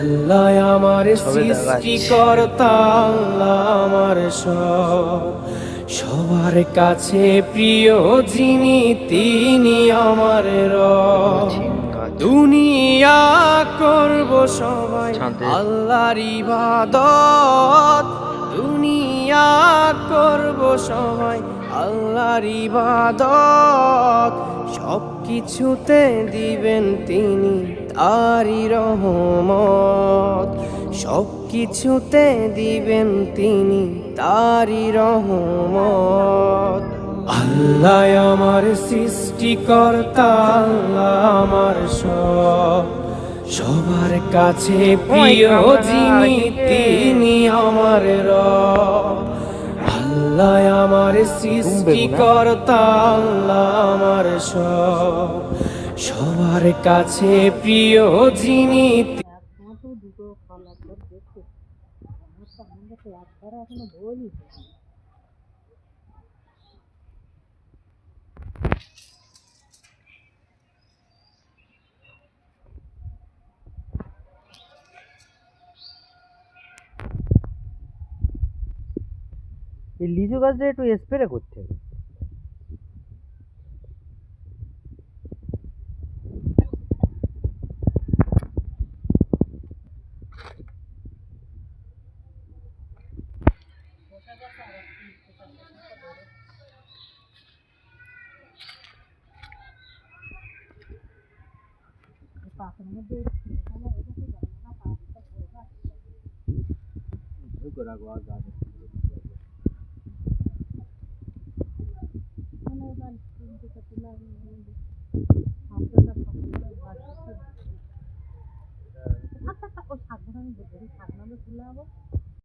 আল্লাহ আমার সৃষ্টিকর্তা, আল্লাহ আমার সবার কাছে প্রিয় যিনি, তিনি আমার রব। দুনিয়া করব সবাই আল্লাহর ইবাদত, দুনিয়া করব সবাই আল্লাহর ইবাদত। সব কিছুতে দিবেন তিনি তারি রহমত, সব কিছুতে দিবেন তিনি তারি রহমত। আল্লাহ আমার সৃষ্টিকর্তা, আল্লাহ আমার সবার কাছে প্রিয় যিনি, তিনি আমার রব। আল্লাহ আমার সৃষ্টিকর্তা, আল্লাহ আমার সবার কাছে প্রিয় যিনি। দুটো ফল একবার দেখতে আমার তো আমাদের তো একবার এখনো বলি। এই লিচু গাছটা একটু স্প্রে করতে হবে। পাশের মধ্যে থাক থাক থাক, ওই শাকগুলো আমি বলবো, ওই শাকগুলো খুলে যাবো।